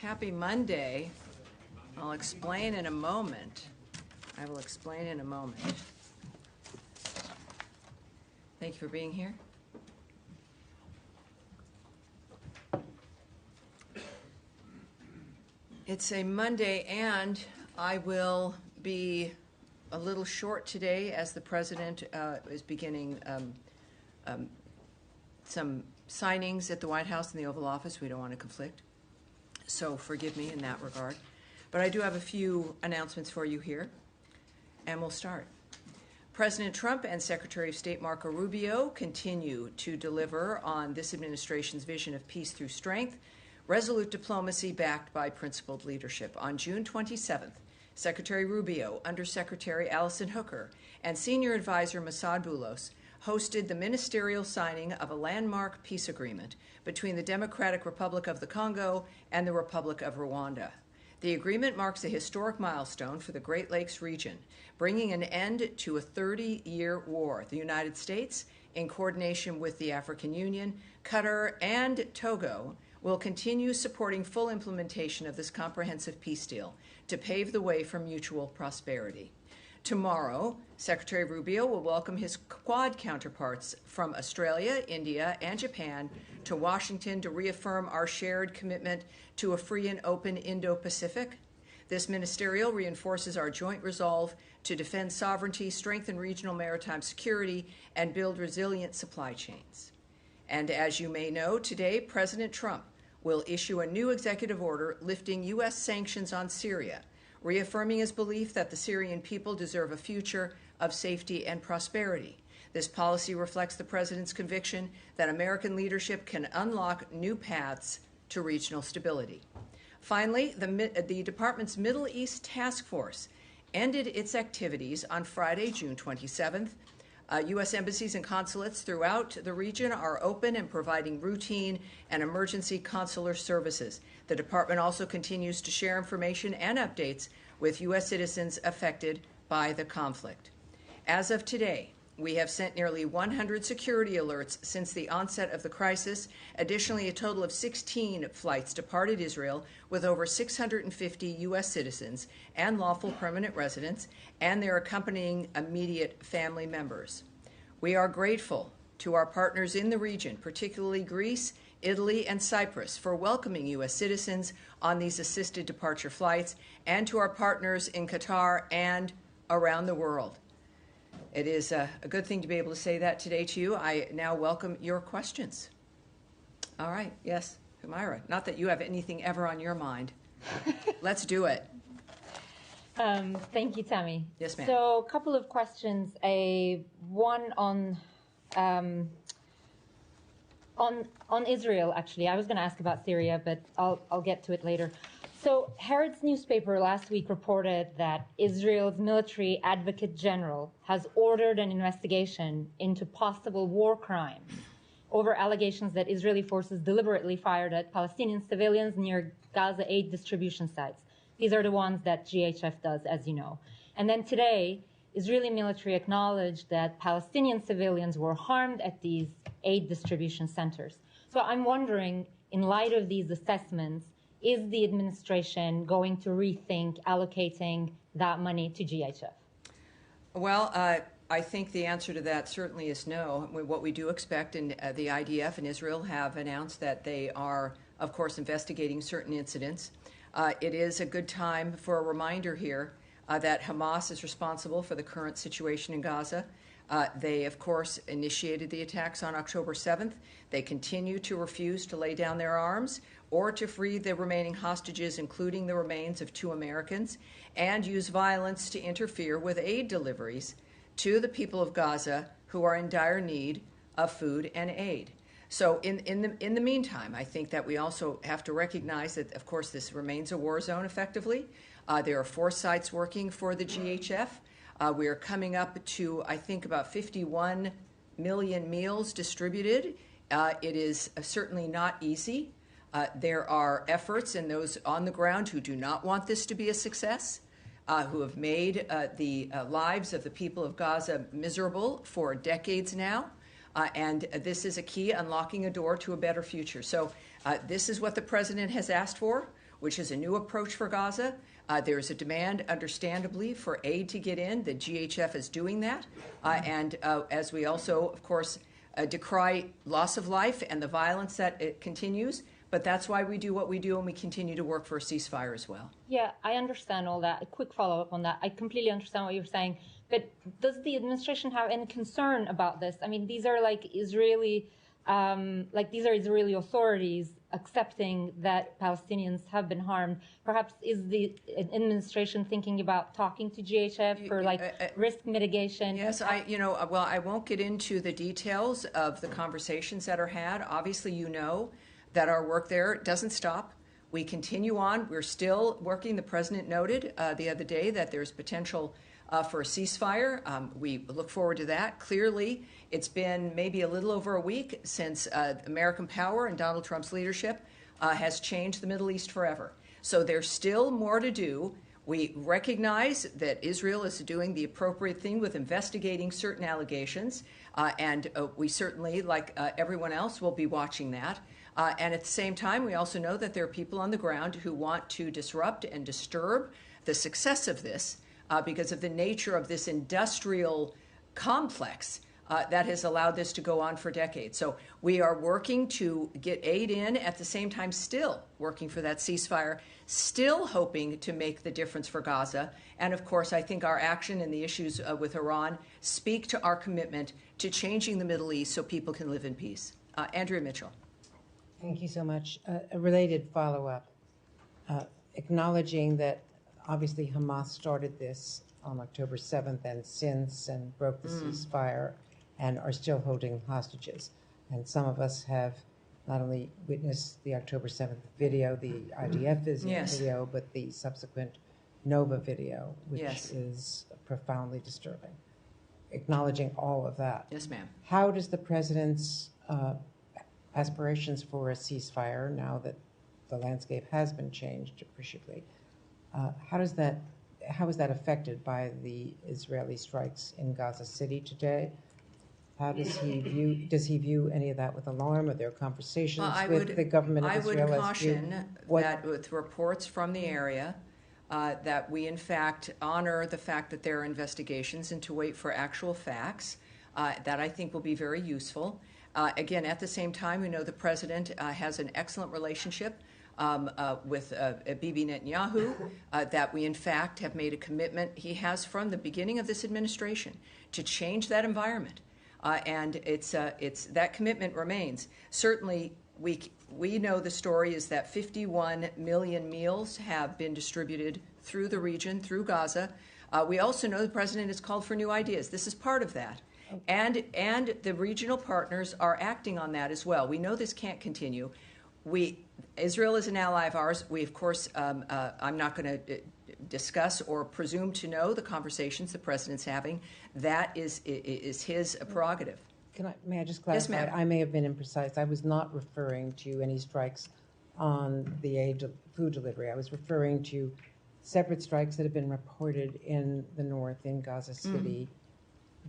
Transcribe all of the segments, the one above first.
Happy Monday. I'll explain in a moment. I will explain in a moment. Thank you for being here. It's a Monday, and I will be a little short today as the President is beginning some signings at the White House and the Oval Office. We don't want to conflict, so forgive me in that regard. But I do have a few announcements for you here, and we'll start. President Trump and Secretary of State Marco Rubio continue to deliver on this administration's vision of peace through strength, resolute diplomacy backed by principled leadership. On June 27th, Secretary Rubio, Undersecretary Allison Hooker, and Senior Advisor Massad Boulos hosted the ministerial signing of a landmark peace agreement between the Democratic Republic of the Congo and the Republic of Rwanda. The agreement marks a historic milestone for the Great Lakes region, bringing an end to a 30-year war. The United States, in coordination with the African Union, Qatar, and Togo, will continue supporting full implementation of this comprehensive peace deal to pave the way for mutual prosperity. Tomorrow, Secretary Rubio will welcome his Quad counterparts from Australia, India, and Japan to Washington to reaffirm our shared commitment to a free and open Indo-Pacific. This ministerial reinforces our joint resolve to defend sovereignty, strengthen regional maritime security, and build resilient supply chains. And as you may know, today, President Trump will issue a new executive order lifting U.S. sanctions on Syria, reaffirming his belief that the Syrian people deserve a future of safety and prosperity. This policy reflects the president's conviction that American leadership can unlock new paths to regional stability. Finally, the department's Middle East Task Force ended its activities on Friday, June 27th. U.S. embassies and consulates throughout the region are open and providing routine and emergency consular services. The department also continues to share information and updates with U.S. citizens affected by the conflict. As of today, we have sent nearly 100 security alerts since the onset of the crisis. Additionally, a total of 16 flights departed Israel with over 650 U.S. citizens and lawful permanent residents and their accompanying immediate family members. We are grateful to our partners in the region, particularly Greece, Italy, and Cyprus, for welcoming U.S. citizens on these assisted departure flights, and to our partners in Qatar and around the world. It is a good thing to be able to say that today to you. I now welcome your questions. All right. Yes, Humaira. Not that you have anything ever on your mind. Let's do it. Thank you, Tammy. Yes, ma'am. So, a couple of questions. One on Israel. Actually, I was going to ask about Syria, but I'll get to it later. So, Haaretz newspaper last week reported that Israel's military advocate general has ordered an investigation into possible war crimes over allegations that Israeli forces deliberately fired at Palestinian civilians near Gaza aid distribution sites. These are the ones that GHF does, as you know. And then today, Israeli military acknowledged that Palestinian civilians were harmed at these aid distribution centers. So I'm wondering, in light of these assessments, is the administration going to rethink allocating that money to GHF? Well, I think the answer to that certainly is no. What we do expect, and the IDF and Israel have announced that they are, of course, investigating certain incidents. It is a good time for a reminder here that Hamas is responsible for the current situation in Gaza. They, of course, initiated the attacks on October 7th. They continue to refuse to lay down their arms or to free the remaining hostages, including the remains of 2 Americans, and use violence to interfere with aid deliveries to the people of Gaza who are in dire need of food and aid. So in the meantime, I think that we also have to recognize that, of course, this remains a war zone effectively. There are 4 sites working for the GHF. We are coming up to, I think, about 51 million meals distributed. It is certainly not easy. There are efforts and those on the ground who do not want this to be a success, who have made the lives of the people of Gaza miserable for decades now. And this is a key, unlocking a door to a better future. So this is what the president has asked for. which is a new approach for Gaza. There's a demand, understandably, for aid to get in. The GHF is doing that. And as we also, of course, decry loss of life and the violence that it continues. But that's why we do what we do, and we continue to work for a ceasefire as well. Yeah, I understand all that. A quick follow-up on that. I completely understand what you're saying. But does the administration have any concern about this? I mean, these are Israeli authorities accepting that Palestinians have been harmed. Perhaps is the administration thinking about talking to GHF for risk mitigation? Yes, I won't get into the details of the conversations that are had. Obviously, you know that our work there doesn't stop. We continue on. We're still working. The president noted the other day that there's potential for a ceasefire. We look forward to that. Clearly, it's been maybe a little over a week since American power and Donald Trump's leadership has changed the Middle East forever. So there's still more to do. We recognize that Israel is doing the appropriate thing with investigating certain allegations, and we certainly, like everyone else, will be watching that. And at the same time, we also know that there are people on the ground who want to disrupt and disturb the success of this because of the nature of this industrial complex that has allowed this to go on for decades. So we are working to get aid in, at the same time still working for that ceasefire, still hoping to make the difference for Gaza. And of course, I think our action and the issues with Iran speak to our commitment to changing the Middle East so people can live in peace. Andrea Mitchell. Thank you so much. A related follow-up, acknowledging that obviously Hamas started this on October 7th and broke the ceasefire and are still holding hostages. And some of us have not only witnessed the October 7th video, the IDF video, but the subsequent Nova video, which is profoundly disturbing. Acknowledging all of that. Yes, ma'am. How does the president's aspirations for a ceasefire, now that the landscape has been changed appreciably, how is that affected by the Israeli strikes in Gaza City today? How does he view any of that with alarm? Are there conversations with the government of Israel? I would caution that with reports from the area that we in fact honor the fact that there are investigations and to wait for actual facts. That I think will be very useful. Again, at the same time, we know the president has an excellent relationship with Bibi Netanyahu, that we in fact have made a commitment he has from the beginning of this administration to change that environment. And it's that commitment remains. Certainly, we know the story is that 51 million meals have been distributed through the region, through Gaza. We also know the president has called for new ideas. This is part of that. And the regional partners are acting on that as well. We know this can't continue. Israel is an ally of ours. We, of course, I'm not going to discuss or presume to know the conversations the president's having. That is his prerogative. May I just clarify? Yes, ma'am. I may have been imprecise. I was not referring to any strikes on the food delivery. I was referring to separate strikes that have been reported in the north, in Gaza City,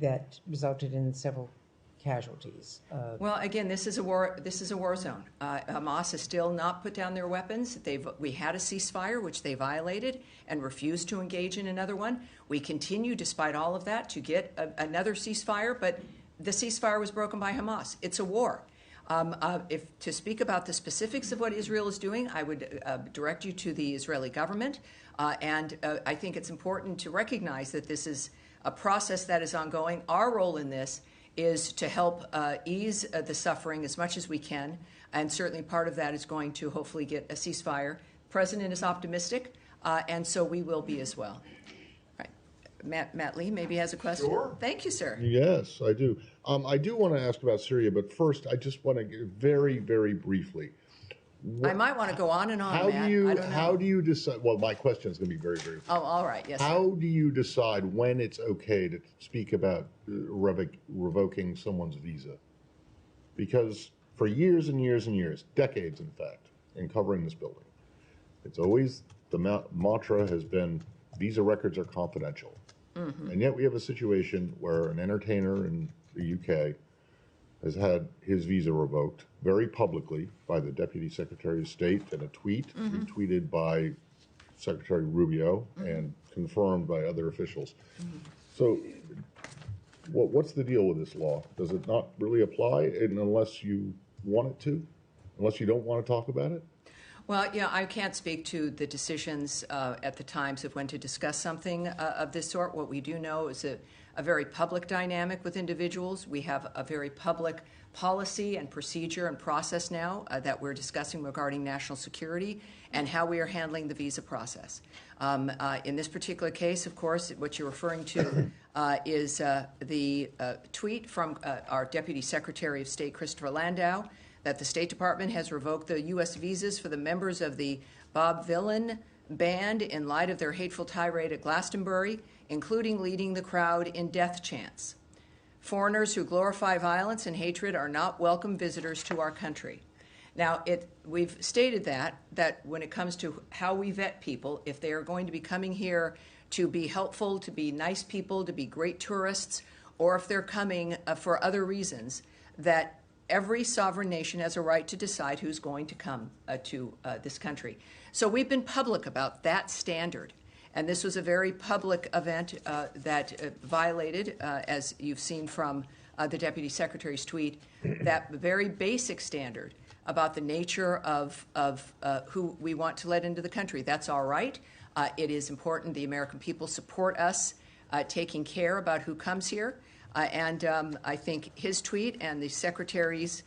that resulted in several casualties. Well, again, this is a war zone. Hamas has still not put down their weapons. We had a ceasefire, which they violated, and refused to engage in another one. We continue, despite all of that, to get another ceasefire, but the ceasefire was broken by Hamas. It's a war. If to speak about the specifics of what Israel is doing, I would direct you to the Israeli government. And I think it's important to recognize that this is a process that is ongoing. Our role in this is to help ease the suffering as much as we can, and certainly part of that is going to hopefully get a ceasefire. The president is optimistic, and so we will be as well. Matt Lee maybe has a question. Sure. Thank you, sir. Yes, I do. I do want to ask about Syria, but first I just want to get very, very briefly. I might want to go on and on, Matt. I don't know. How do you decide? Well, my question is going to be very, very brief. Oh, all right. Yes, How do you decide when it's okay to speak about revoking someone's visa? Because for years and years and years, decades in fact, in covering this building, it's always the mantra has been visa records are confidential. Mm-hmm. And yet we have a situation where an entertainer in the UK has had his visa revoked very publicly by the Deputy Secretary of State in a tweet, retweeted by Secretary Rubio and confirmed by other officials. So what's the deal with this law? Does it not really apply unless you want it to? Unless you don't want to talk about it? Well, yeah, I can't speak to the decisions at the times of when to discuss something of this sort. What we do know is a very public dynamic with individuals. We have a very public policy and procedure and process now that we're discussing regarding national security and how we are handling the visa process. In this particular case, of course, what you're referring to is the tweet from our Deputy Secretary of State, Christopher Landau, that the State Department has revoked the U.S. visas for the members of the Bob Vylan band in light of their hateful tirade at Glastonbury, including leading the crowd in death chants. Foreigners who glorify violence and hatred are not welcome visitors to our country. Now, we've stated that when it comes to how we vet people, if they are going to be coming here to be helpful, to be nice people, to be great tourists, or if they're coming for other reasons, that every sovereign nation has a right to decide who's going to come to this country. So we've been public about that standard. And this was a very public event that violated, as you've seen from the Deputy Secretary's tweet, that very basic standard about the nature of who we want to let into the country. That's all right. It is important the American people support us taking care about who comes here. And I think his tweet and the Secretary's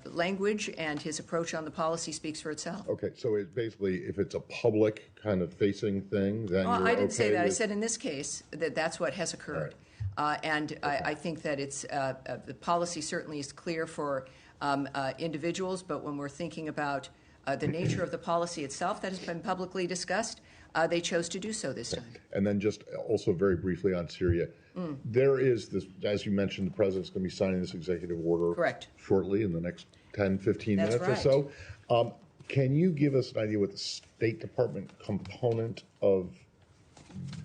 language and his approach on the policy speaks for itself. Okay, so it's basically, if it's a public kind of facing thing, then Well, you're I didn't okay say that. I with- said in this case that's what has occurred. And I think that it's the policy certainly is clear for individuals, but when we're thinking about the nature of the policy itself that has been publicly discussed, they chose to do so this time. And then just also very briefly on Syria, there is this, as you mentioned, the president's going to be signing this executive order Correct. shortly in the next 10, 15 That's minutes or so. Can you give us an idea what the State Department component of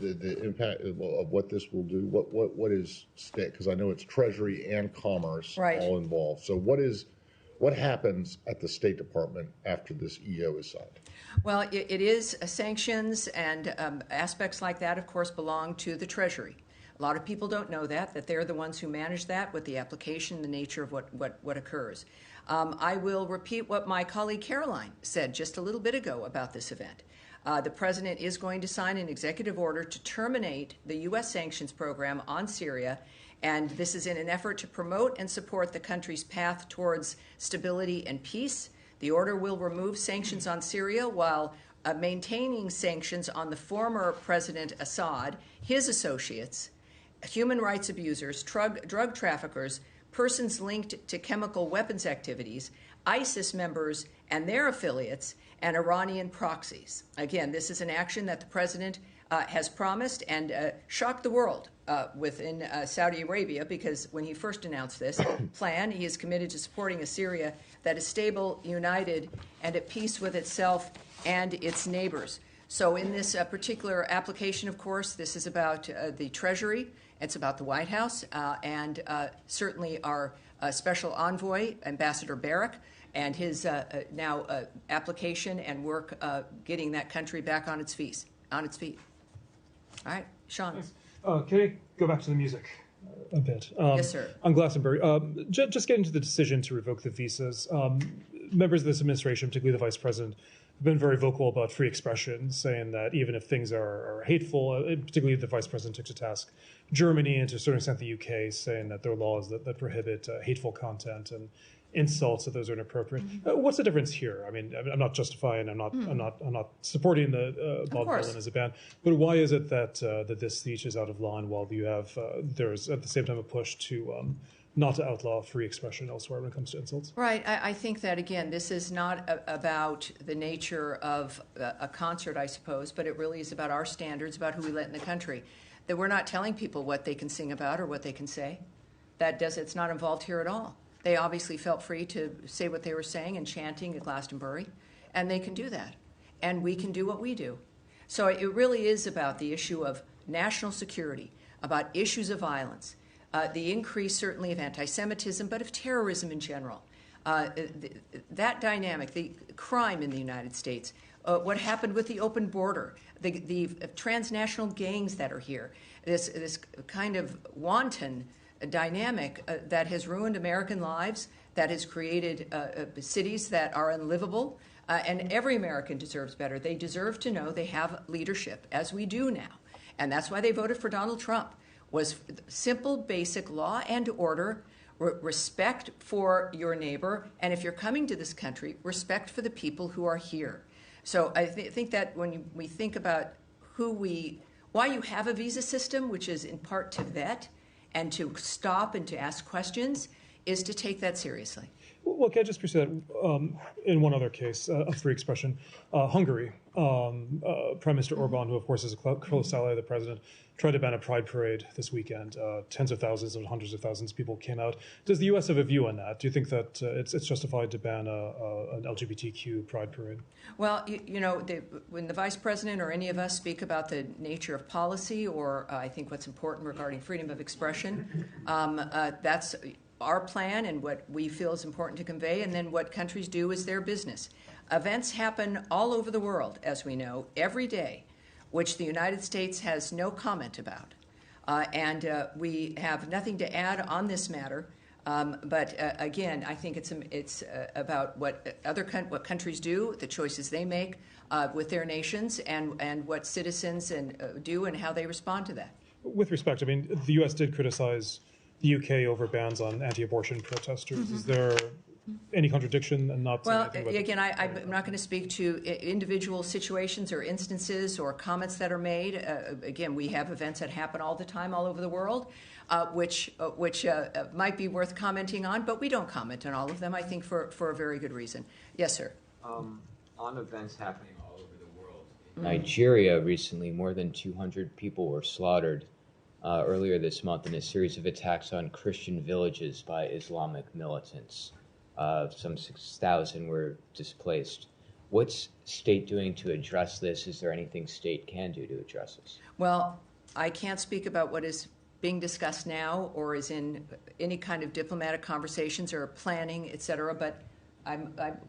the impact of what this will do? What is state? Because I know it's Treasury and Commerce Right. all involved. So what happens at the State Department after this EO is signed? Well, it is sanctions and aspects like that, of course, belong to the Treasury. A lot of people don't know that they're the ones who manage that with the application, the nature of what occurs. I will repeat what my colleague Caroline said just a little bit ago about this event. The president is going to sign an executive order to terminate the U.S. sanctions program on Syria, and this is in an effort to promote and support the country's path towards stability and peace. The order will remove sanctions on Syria while maintaining sanctions on the former President Assad, his associates, human rights abusers, drug traffickers, persons linked to chemical weapons activities, ISIS members and their affiliates, and Iranian proxies. Again, this is an action that the president has promised and shocked the world within Saudi Arabia, because when he first announced this plan, he is committed to supporting a Syria that is stable, united, and at peace with itself and its neighbors. So in this particular application, of course, this is about the Treasury, it's about the White House, and certainly our special envoy, Ambassador Barrack, and his now application and work getting that country back on its feet. All right, Sean. Can I go back to the music a bit? Yes, sir. On Glastonbury, just getting to the decision to revoke the visas. Members of this administration, particularly the vice president, have been very vocal about free expression, saying that even if things are hateful, particularly the vice president took to task Germany and to a certain extent the UK, saying that there are laws that prohibit hateful content and insults that those are inappropriate. What's the difference here? I mean, I'm not justifying, I'm not supporting the Bob Vylan as a band, but why is it that this speech is out of line while you have there's at the same time a push to not to outlaw free expression elsewhere when it comes to insults? Right. I think that, again, this is not about the nature of a concert, I suppose, but it really is about our standards, about who we let in the country. That we're not telling people what they can sing about or what they can say. It's not involved here at all. They obviously felt free to say what they were saying and chanting at Glastonbury, and they can do that. And we can do what we do. So it really is about the issue of national security, about issues of violence, the increase certainly of anti-Semitism, but of terrorism in general. That dynamic, the crime in the United States, what happened with the open border, the transnational gangs that are here, this kind of wanton dynamic that has ruined American lives, that has created cities that are unlivable, and every American deserves better. They deserve to know they have leadership, as we do now. And that's why they voted for Donald Trump, was simple, basic law and order, respect for your neighbor, and if you're coming to this country, respect for the people who are here. So I think that when we think about why you have a visa system, which is in part to vet and to stop and to ask questions, is to take that seriously. Well, can I just pursue that in one other case of free expression? Hungary, Prime Minister Orban, who of course is a close ally of the president, tried to ban a pride parade this weekend. Tens of thousands and hundreds of thousands of people came out. Does the U.S. have a view on that? Do you think that it's justified to ban an LGBTQ pride parade? Well, when the vice president or any of us speak about the nature of policy, or I think what's important regarding freedom of expression, that's our plan and what we feel is important to convey, and then what countries do is their business. Events happen all over the world, as we know, every day, which the United States has no comment about. And we have nothing to add on this matter. But again, I think it's about what what countries do, the choices they make with their nations, and what citizens do and how they respond to that. With respect, I mean, the U.S. did criticize the UK over bans on anti-abortion protesters. Mm-hmm. Is there any contradiction and not? Well, again, I'm not going to speak to individual situations or instances or comments that are made. Again, we have events that happen all the time all over the world, which might be worth commenting on, but we don't comment on all of them, I think, for a very good reason. Yes, sir. On events happening all over the world, in Nigeria recently, more than 200 people were slaughtered earlier this month in a series of attacks on Christian villages by Islamic militants. Some 6,000 were displaced. What's state doing to address this? Is there anything state can do to address this? Well, I can't speak about what is being discussed now or is in any kind of diplomatic conversations or planning, et cetera, but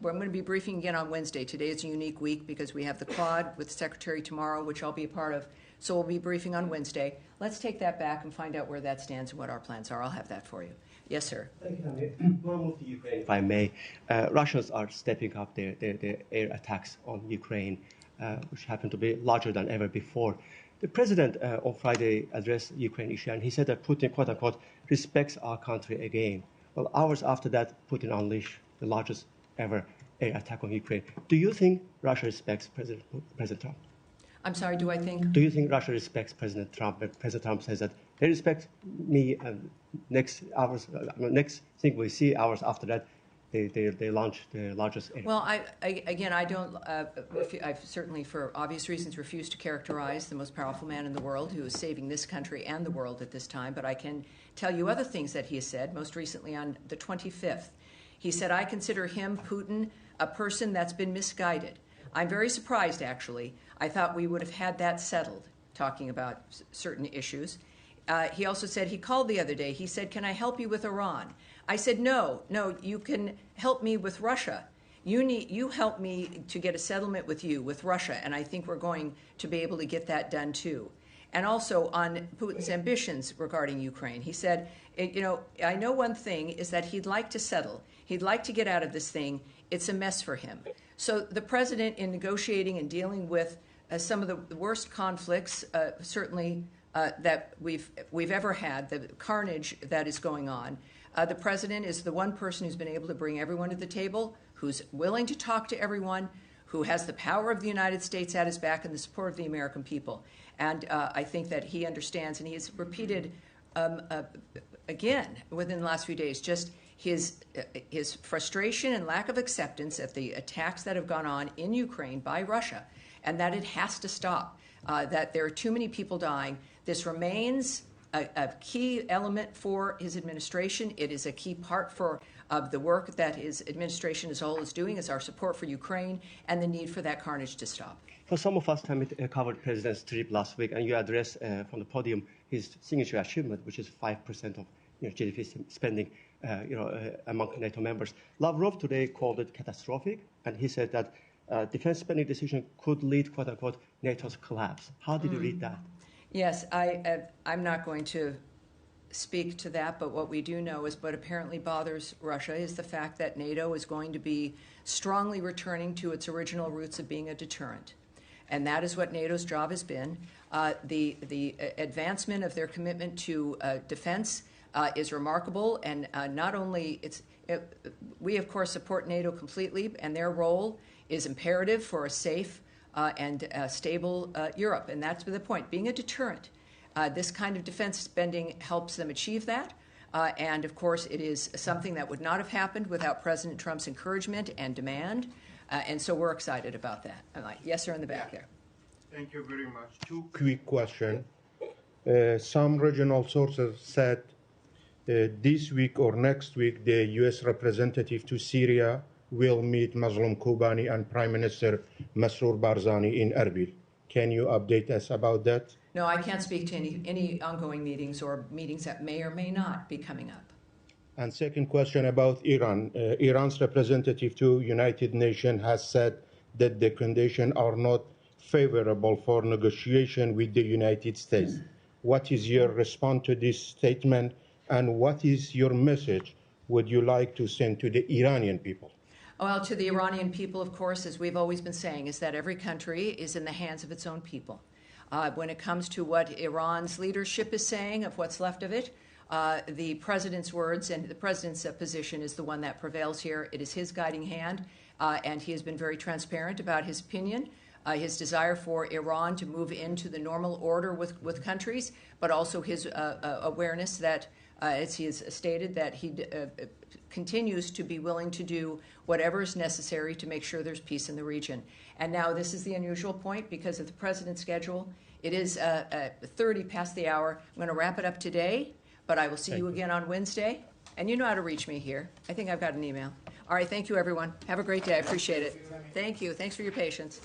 we're going to be briefing again on Wednesday. Today is a unique week because we have the Quad with the Secretary tomorrow, which I'll be a part of. So we'll be briefing on Wednesday. Let's take that back and find out where that stands and what our plans are. I'll have that for you. Yes, sir. Thank you, Tammy. One move to Ukraine, if I may. Russians are stepping up their air attacks on Ukraine, which happen to be larger than ever before. The president on Friday addressed the Ukraine issue, and he said that Putin, quote unquote, respects our country again. Well, hours after that, Putin unleashed the largest ever air attack on Ukraine. Do you think Russia respects President Trump? I'm sorry, do I think? Do you think Russia respects President Trump? President Trump says that they respect me, and next thing we see hours after that, they launch the largest air. Well, I don't. I've certainly, for obvious reasons, refused to characterize the most powerful man in the world who is saving this country and the world at this time. But I can tell you other things that he has said. Most recently, on the 25th, he said, "I consider him, Putin, a person that's been misguided." I'm very surprised, actually. I thought we would have had that settled, talking about certain issues. He also said, he called the other day, he said, "Can I help you with Iran?" I said, no, you can help me with Russia. You help me to get a settlement with Russia, and I think we're going to be able to get that done too. And also on Putin's ambitions regarding Ukraine, he said, I know one thing is that he'd like to settle. He'd like to get out of this thing. It's a mess for him. So the president, in negotiating and dealing with some of the worst conflicts, certainly that we've ever had, the carnage that is going on, the president is the one person who's been able to bring everyone to the table, who's willing to talk to everyone, who has the power of the United States at his back and the support of the American people. And I think that he understands, and he has repeated again within the last few days, just his frustration and lack of acceptance at the attacks that have gone on in Ukraine by Russia, and that it has to stop, that there are too many people dying. This remains a key element for his administration. It is a key part of the work that his administration as a whole is doing, is our support for Ukraine and the need for that carnage to stop. For some of us, Tammy covered President's trip last week, and you addressed from the podium his signature achievement, which is 5% of GDP spending among NATO members. Lavrov today called it catastrophic, and he said that defense spending decision could lead, quote unquote, NATO's collapse. How did you read that? Yes, I'm not going to speak to that, but what we do know is what apparently bothers Russia is the fact that NATO is going to be strongly returning to its original roots of being a deterrent. And that is what NATO's job has been. The advancement of their commitment to defense is remarkable, and not only we of course support NATO completely, and their role is imperative for a safe and stable Europe, and that's the point. Being a deterrent, this kind of defense spending helps them achieve that, and of course it is something that would not have happened without President Trump's encouragement and demand, and so we're excited about that. I'm like, yes, sir, in the back there. Thank you very much. Two quick questions. Some regional sources said this week or next week the U.S. representative to Syria will meet Mazloum Kobani and Prime Minister Masroor Barzani in Erbil. Can you update us about that? No, I can't speak to any ongoing meetings or meetings that may or may not be coming up. And second question about Iran. Iran's representative to United Nations has said that the conditions are not favorable for negotiation with the United States. What is your response to this statement, and what is your message would you like to send to the Iranian people? Well, to the Iranian people, of course, as we've always been saying, is that every country is in the hands of its own people. When it comes to what Iran's leadership is saying, of what's left of it, the president's words and the president's position is the one that prevails here. It is his guiding hand, and he has been very transparent about his opinion, his desire for Iran to move into the normal order with countries, but also his awareness that, as he has stated, that he continues to be willing to do whatever is necessary to make sure there's peace in the region. And now this is the unusual point because of the president's schedule. It is 30 past the hour. I'm going to wrap it up today, but I will see you again on Wednesday. And you know how to reach me here. I think I've got an email. All right, thank you, everyone. Have a great day. I appreciate it. Thank you. Thanks for your patience.